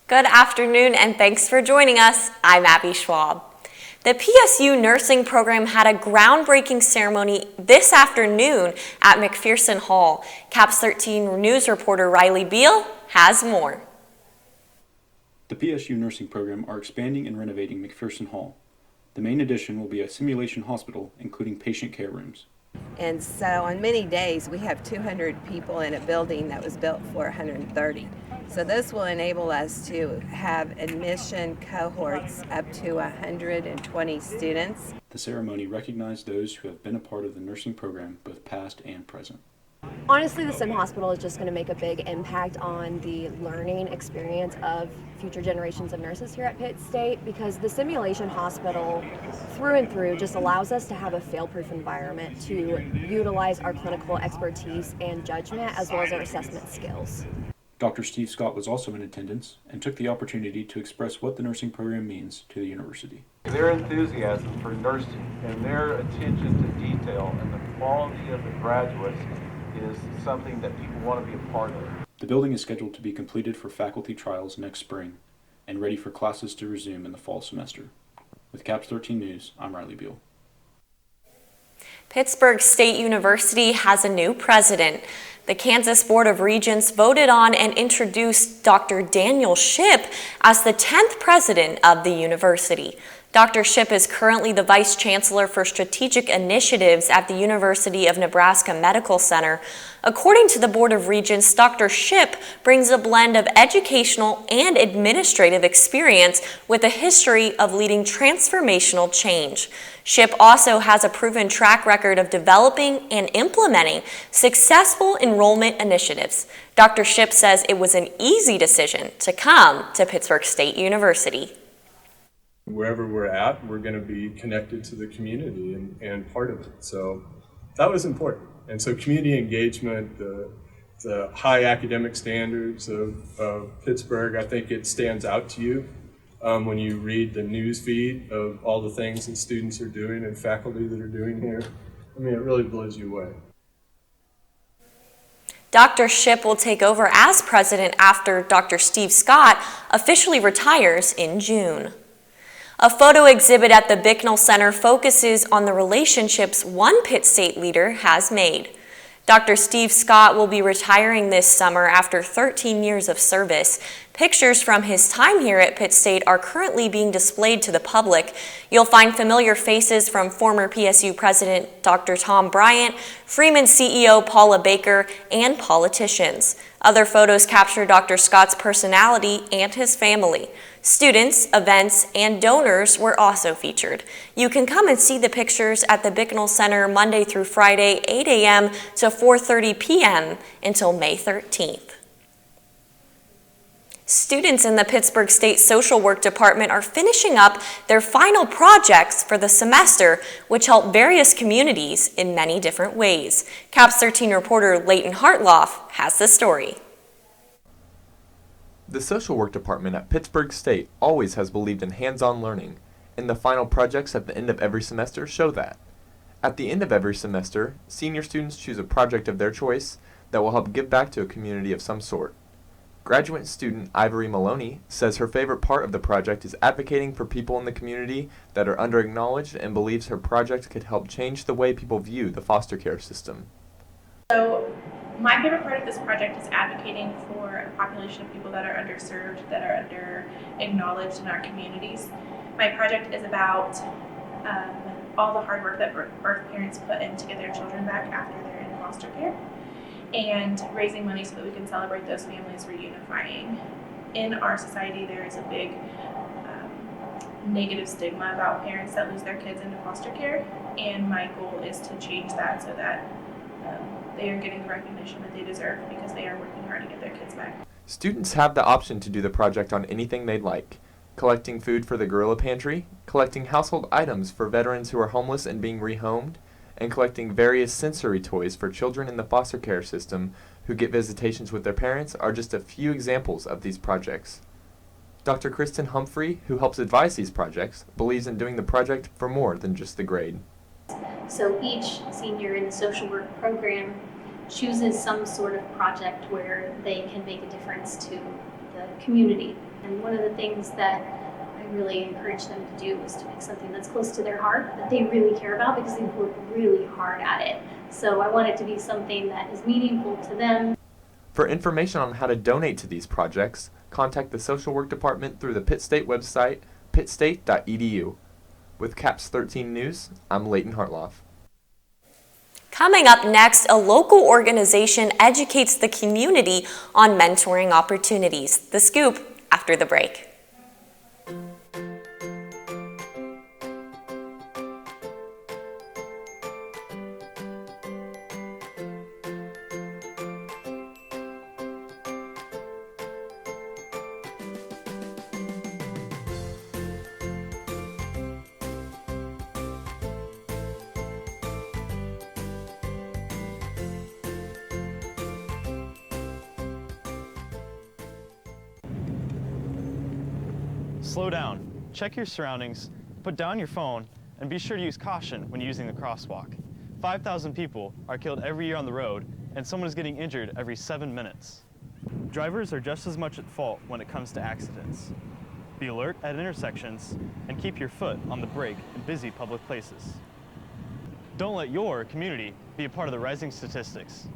Good afternoon and thanks for joining us. I'm Abby Schwab. The PSU nursing program had a groundbreaking ceremony this afternoon at McPherson Hall. CAPS 13 news reporter Riley Beal has more. The PSU nursing program are expanding and renovating McPherson Hall. The main addition will be a simulation hospital, including patient care rooms. And so on many days we have 200 people in a building that was built for 130. So this will enable us to have admission cohorts up to 120 students. The ceremony recognized those who have been a part of the nursing program, both past and present. Honestly, the Sim Hospital is just going to make a big impact on the learning experience of future generations of nurses here at Pitt State, because the simulation hospital through and through just allows us to have a fail-proof environment to utilize our clinical expertise and judgment as well as our assessment skills. Dr. Steve Scott was also in attendance and took the opportunity to express what the nursing program means to the university. Their enthusiasm for nursing and their attention to detail and the quality of the graduates is something that people want to be a part of. The building is scheduled to be completed for faculty trials next spring and ready for classes to resume in the fall semester. With CAPS 13 News, I'm Riley Beal. Pittsburgh State University has a new president. The Kansas Board of Regents voted on and introduced Dr. Daniel Shipp as the 10th president of the university. Dr. Shipp is currently the Vice Chancellor for Strategic Initiatives at the University of Nebraska Medical Center. According to the Board of Regents, Dr. Shipp brings a blend of educational and administrative experience with a history of leading transformational change. Shipp also has a proven track record of developing and implementing successful enrollment initiatives. Dr. Shipp says it was an easy decision to come to Pittsburgh State University. Wherever we're at, we're going to be connected to the community and part of it. So that was important. And so community engagement, the high academic standards of Pittsburgh, I think it stands out to you when you read the news feed of all the things that students are doing and faculty that are doing here. I mean, it really blows you away. Dr. Shipp will take over as president after Dr. Steve Scott officially retires in June. A photo exhibit at the Bicknell Center focuses on the relationships one Pitt State leader has made. Dr. Steve Scott will be retiring this summer after 13 years of service. Pictures from his time here at Pitt State are currently being displayed to the public. You'll find familiar faces from former PSU President Dr. Tom Bryant, Freeman CEO Paula Baker, and politicians. Other photos capture Dr. Scott's personality and his family. Students, events, and donors were also featured. You can come and see the pictures at the Bicknell Center Monday through Friday, 8 a.m. to 4:30 p.m. until May 13th. Students in the Pittsburgh State Social Work Department are finishing up their final projects for the semester, which help various communities in many different ways. CAPS 13 reporter Leighton Hartloff has the story. The Social Work Department at Pittsburgh State always has believed in hands-on learning, and the final projects at the end of every semester show that. At the end of every semester, senior students choose a project of their choice that will help give back to a community of some sort. Graduate student Ivory Maloney says her favorite part of the project is advocating for people in the community that are underacknowledged and believes her project could help change the way people view the foster care system. So my favorite part of this project is advocating for a population of people that are underserved, that are under-acknowledged in our communities. My project is about all the hard work that birth parents put in to get their children back after they're in foster care, and raising money so that we can celebrate those families reunifying. In our society, there is a big negative stigma about parents that lose their kids into foster care, and my goal is to change that so that they are getting the recognition that they deserve because they are working hard to get their kids back. Students have the option to do the project on anything they'd like: collecting food for the gorilla pantry, collecting household items for veterans who are homeless and being rehomed, and collecting various sensory toys for children in the foster care system who get visitations with their parents are just a few examples of these projects. Dr. Kristen Humphrey, who helps advise these projects, believes in doing the project for more than just the grade. So each senior in the social work program chooses some sort of project where they can make a difference to the community And one of the things that I really encourage them to do is to pick something that's close to their heart, that they really care about, because they've worked really hard at it. So I want it to be something that is meaningful to them. For information on how to donate to these projects, contact the Social Work Department through the Pitt State website, pittstate.edu. With CAPS 13 News, I'm Leighton Hartloff. Coming up next, a local organization educates the community on mentoring opportunities. The Scoop after the break. Slow down, check your surroundings, put down your phone, and be sure to use caution when using the crosswalk. 5,000 people are killed every year on the road, and someone is getting injured every 7 minutes. Drivers are just as much at fault when it comes to accidents. Be alert at intersections, and keep your foot on the brake in busy public places. Don't let your community be a part of the rising statistics.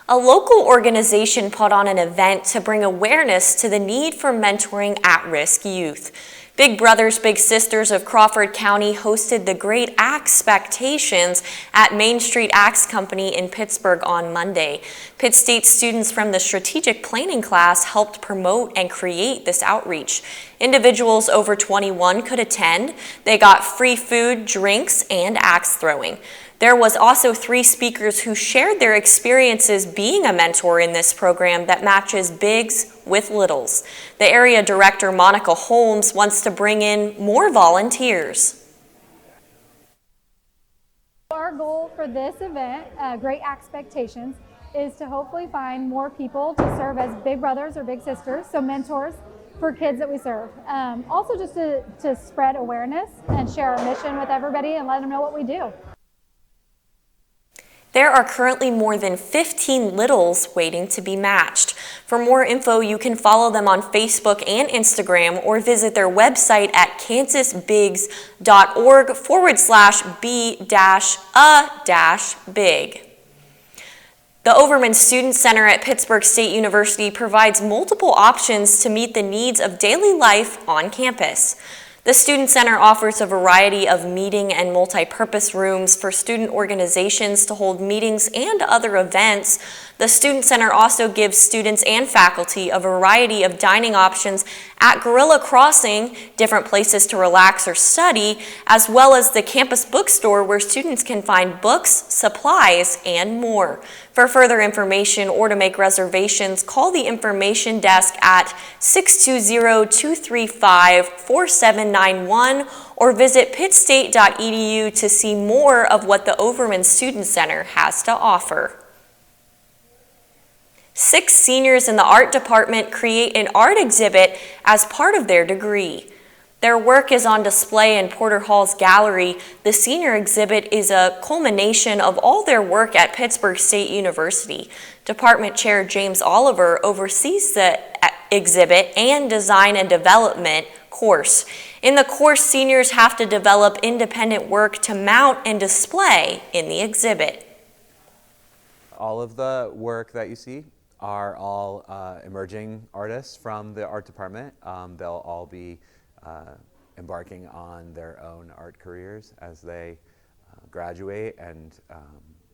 A local organization put on an event to bring awareness to the need for mentoring at-risk youth. Big Brothers Big Sisters of Crawford County hosted the Great Axe-Spectations at Main Street Axe Company in Pittsburgh on Monday. Pitt State students from the strategic planning class helped promote and create this outreach. Individuals over 21 could attend. They got free food, drinks, and axe throwing. There was also 3 speakers who shared their experiences being a mentor in this program that matches bigs with littles. The area director, Monica Holmes, wants to bring in more volunteers. Our goal for this event, Great Axe-Spectations, is to hopefully find more people to serve as big brothers or big sisters, so mentors for kids that we serve. Also just to spread awareness and share our mission with everybody and let them know what we do. There are currently more than 15 littles waiting to be matched. For more info, you can follow them on Facebook and Instagram or visit their website at kansasbigs.org/b-a-big. The Overman Student Center at Pittsburgh State University provides multiple options to meet the needs of daily life on campus. The Student Center offers a variety of meeting and multi-purpose rooms for student organizations to hold meetings and other events. The Student Center also gives students and faculty a variety of dining options at Gorilla Crossing, different places to relax or study, as well as the campus bookstore where students can find books, supplies, and more. For further information or to make reservations, call the information desk at 620-235-4791 or visit pittstate.edu to see more of what the Overman Student Center has to offer. 6 seniors in the art department create an art exhibit as part of their degree. Their work is on display in Porter Hall's gallery. The senior exhibit is a culmination of all their work at Pittsburgh State University. Department Chair James Oliver oversees the exhibit and design and development course. In the course, seniors have to develop independent work to mount and display in the exhibit. All of the work that you see are all emerging artists from the art department. They'll all be embarking on their own art careers as they graduate and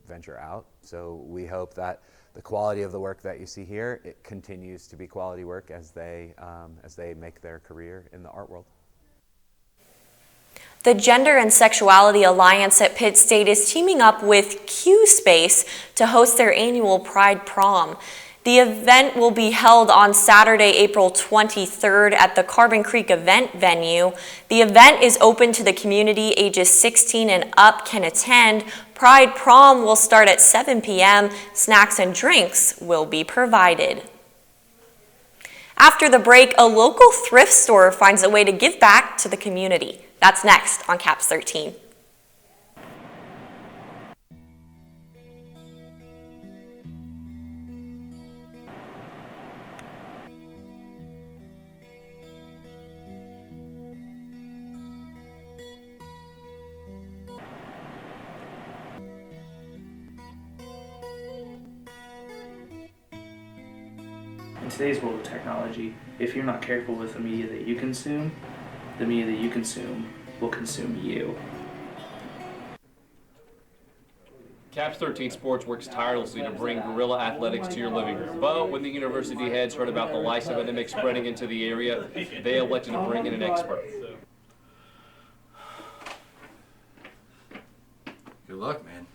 venture out. So we hope that the quality of the work that you see here, it continues to be quality work as they make their career in the art world. The Gender and Sexuality Alliance at Pitt State is teaming up with Q Space to host their annual Pride Prom. The event will be held on Saturday, April 23rd at the Carbon Creek event venue. The event is open to the community. Ages 16 and up can attend. Pride Prom will start at 7 p.m. Snacks and drinks will be provided. After the break, a local thrift store finds a way to give back to the community. That's next on CAPS 13. In today's world of technology, if you're not careful with the media that you consume, the media that you consume will consume you. Caps 13 Sports works tirelessly to bring guerrilla athletics to your living room. But when the university heads heard about the lice epidemic spreading into the area, they elected to bring in an expert. Good luck, man.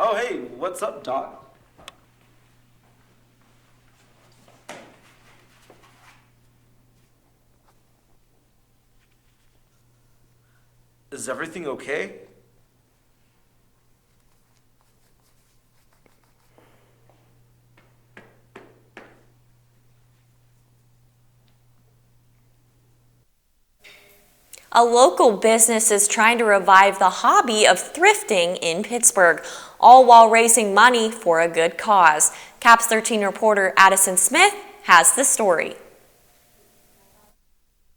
Oh, hey, what's up, Doc? Is everything okay? A local business is trying to revive the hobby of thrifting in Pittsburgh, all while raising money for a good cause. Caps 13 reporter Addison Smith has the story.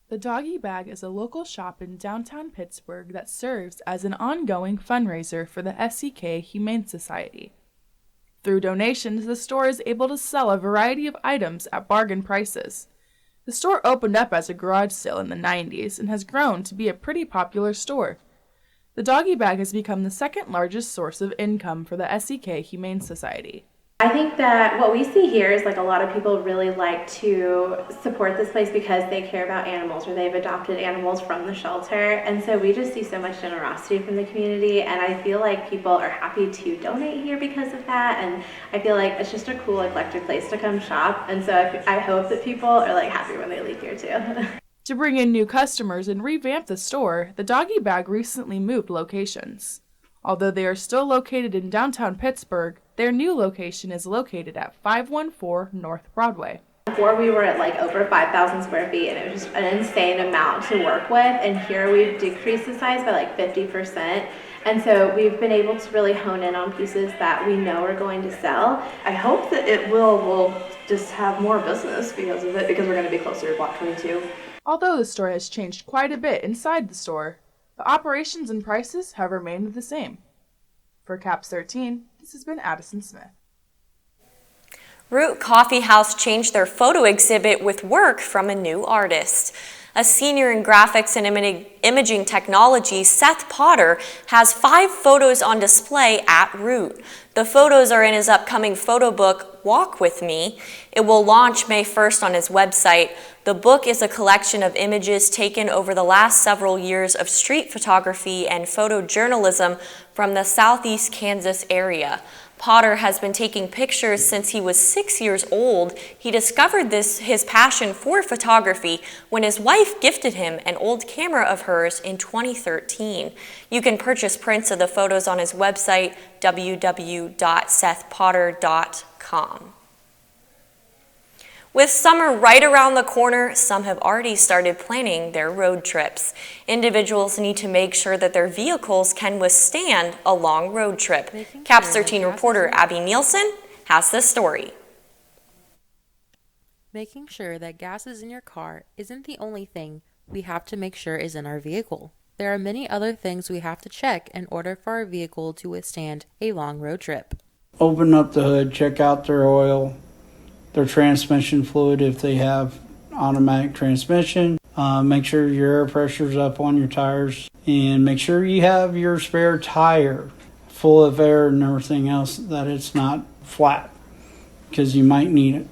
The Doggy Bag is a local shop in downtown Pittsburgh that serves as an ongoing fundraiser for the SEK Humane Society. Through donations, the store is able to sell a variety of items at bargain prices. The store opened up as a garage sale in the 90s and has grown to be a pretty popular store. The Doggy Bag has become the second largest source of income for the SEK Humane Society. I think that what we see here is like a lot of people really like to support this place because they care about animals or they've adopted animals from the shelter. And so we just see so much generosity from the community, and I feel like people are happy to donate here because of that. And I feel like it's just a cool eclectic place to come shop. And so I hope that people are like happy when they leave here too. To bring in new customers and revamp the store, the Doggy Bag recently moved locations. Although they are still located in downtown Pittsburgh, their new location is located at 514 North Broadway. Before we were at like over 5,000 square feet, and it was just an insane amount to work with, and here we've decreased the size by like 50%. And so we've been able to really hone in on pieces that we know are going to sell. I hope that we'll just have more business because of it, because we're going to be closer to Block 22. Although the store has changed quite a bit inside the store, the operations and prices have remained the same. For Caps 13, this has been Addison Smith. Root Coffee House changed their photo exhibit with work from a new artist. A senior in graphics and imaging technology, Seth Potter, has 5 photos on display at Root. The photos are in his upcoming photo book, Walk With Me. It will launch May 1st on his website. The book is a collection of images taken over the last several years of street photography and photojournalism from the southeast Kansas area. Potter has been taking pictures since he was 6 years old. He discovered his passion for photography when his wife gifted him an old camera of hers in 2013. You can purchase prints of the photos on his website, www.sethpotter.com. With summer right around the corner, some have already started planning their road trips. Individuals need to make sure that their vehicles can withstand a long road trip. Caps 13 reporter Abby Nielsen has this story. Making sure that gas is in your car isn't the only thing we have to make sure is in our vehicle. There are many other things we have to check in order for our vehicle to withstand a long road trip. Open up the hood, check out their oil, their transmission fluid if they have automatic transmission. Make sure your air pressure's up on your tires, and make sure you have your spare tire full of air and everything else, that it's not flat, because you might need it.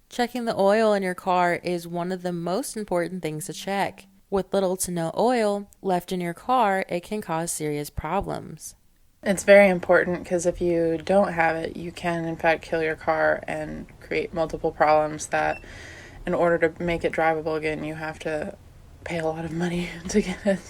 Checking the oil in your car is one of the most important things to check. With little to no oil left in your car, it can cause serious problems. It's very important because if you don't have it, you can in fact kill your car and create multiple problems that in order to make it drivable again, you have to pay a lot of money to get it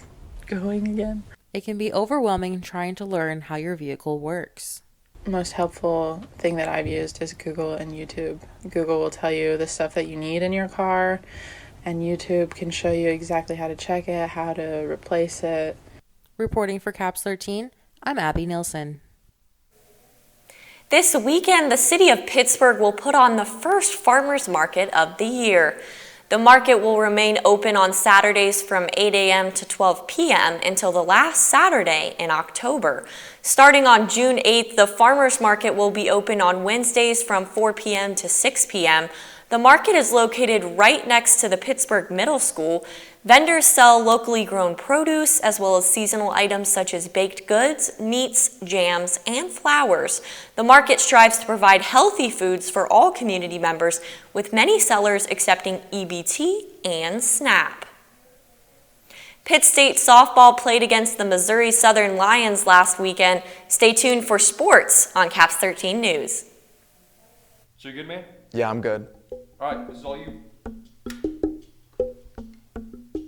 going again. It can be overwhelming trying to learn how your vehicle works. Most helpful thing that I've used is Google and YouTube. Google will tell you the stuff that you need in your car, and YouTube can show you exactly how to check it, how to replace it. Reporting for Caps 13, I'm Abby Nielsen. This weekend, the city of Pittsburgh will put on the first farmers market of the year. The market will remain open on Saturdays from 8 a.m. to 12 p.m. until the last Saturday in October. Starting on June 8th, the farmers market will be open on Wednesdays from 4 p.m. to 6 p.m. The market is located right next to the Pittsburgh Middle School. Vendors sell locally grown produce as well as seasonal items such as baked goods, meats, jams, and flowers. The market strives to provide healthy foods for all community members, with many sellers accepting EBT and SNAP. Pitt State softball played against the Missouri Southern Lions last weekend. Stay tuned for sports on Caps 13 News. So you good, man? Yeah, I'm good. All right, this is all you.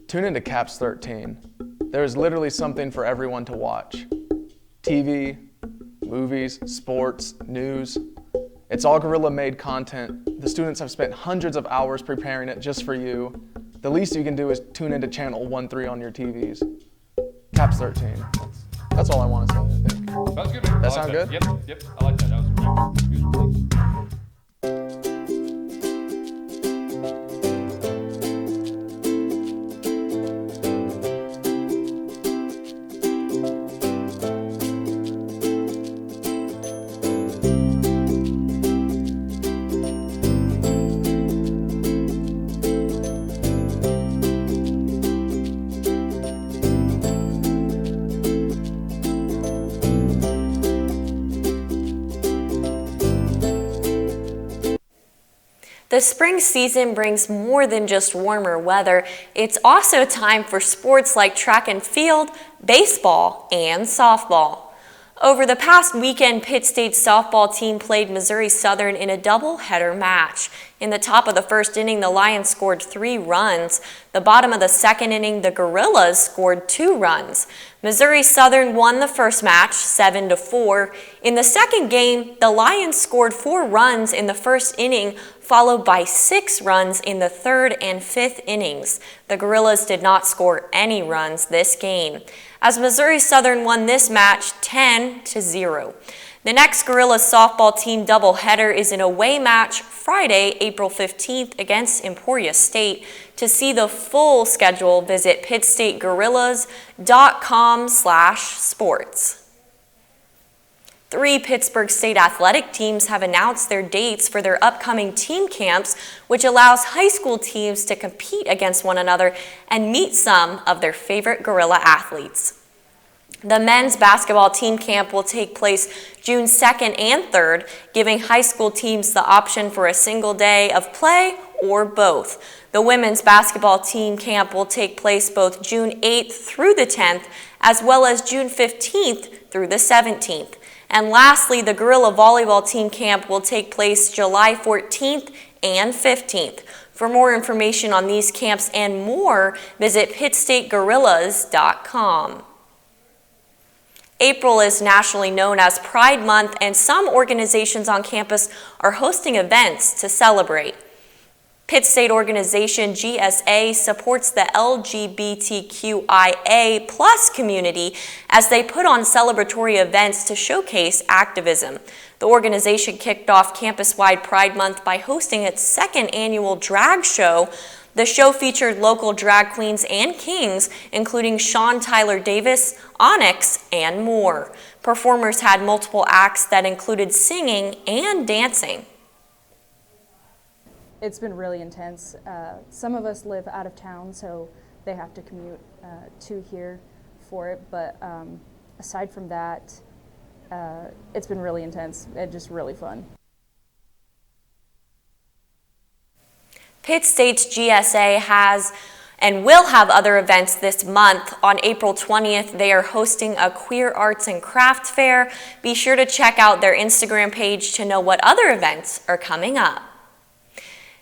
Tune into Caps 13. There is literally something for everyone to watch. TV, movies, sports, news. It's all guerrilla-made content. The students have spent hundreds of hours preparing it just for you. The least you can do is tune into channel 13 on your TVs. Caps 13. That's all I want to say, I think. Sounds good, man. That sound good? Yep, I like that. That was great. The spring season brings more than just warmer weather. It's also time for sports like track and field, baseball, and softball. Over the past weekend, Pitt State's softball team played Missouri Southern in a doubleheader match. In the top of the first inning, the Lions scored 3 runs. The bottom of the second inning, the Gorillas scored 2 runs. Missouri Southern won the first match 7-4. In the second game, the Lions scored 4 runs in the first inning, followed by 6 runs in the third and fifth innings. The Gorillas did not score any runs this game, as Missouri Southern won this match 10-0. The next Gorillas softball team doubleheader is an away match Friday, April 15th against Emporia State. To see the full schedule, visit pittstategorillas.com/sports. 3 Pittsburgh State athletic teams have announced their dates for their upcoming team camps, which allows high school teams to compete against one another and meet some of their favorite Gorilla athletes. The men's basketball team camp will take place June 2nd and 3rd, giving high school teams the option for a single day of play or both. The women's basketball team camp will take place both June 8th through the 10th, as well as June 15th through the 17th. And lastly, the Gorilla volleyball team camp will take place July 14th and 15th. For more information on these camps and more, visit pittstategorillas.com. April is nationally known as Pride Month, and some organizations on campus are hosting events to celebrate. Pitt State organization GSA supports the LGBTQIA+ community as they put on celebratory events to showcase activism. The organization kicked off campus-wide Pride Month by hosting its 2nd annual drag show. The show featured local drag queens and kings, including Sean Tyler Davis, Onyx, and more. Performers had multiple acts that included singing and dancing. It's been really intense. Some of us live out of town, so they have to commute to here for it. But aside from that, it's been really intense and just really fun. Pitt State's GSA has and will have other events this month. On April 20th, they are hosting a queer arts and craft fair. Be sure to check out their Instagram page to know what other events are coming up.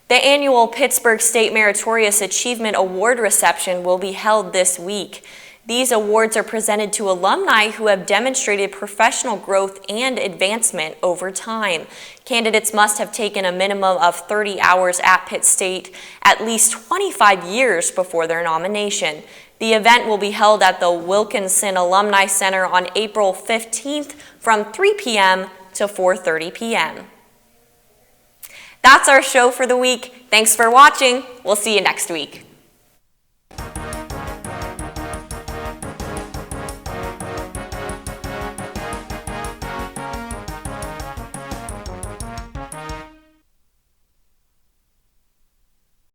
The annual Pittsburgh State Meritorious Achievement Award reception will be held this week. These awards are presented to alumni who have demonstrated professional growth and advancement over time. Candidates must have taken a minimum of 30 hours at Pitt State, at least 25 years before their nomination. The event will be held at the Wilkinson Alumni Center on April 15th from 3 p.m. to 4:30 p.m. That's our show for the week. Thanks for watching. We'll see you next week.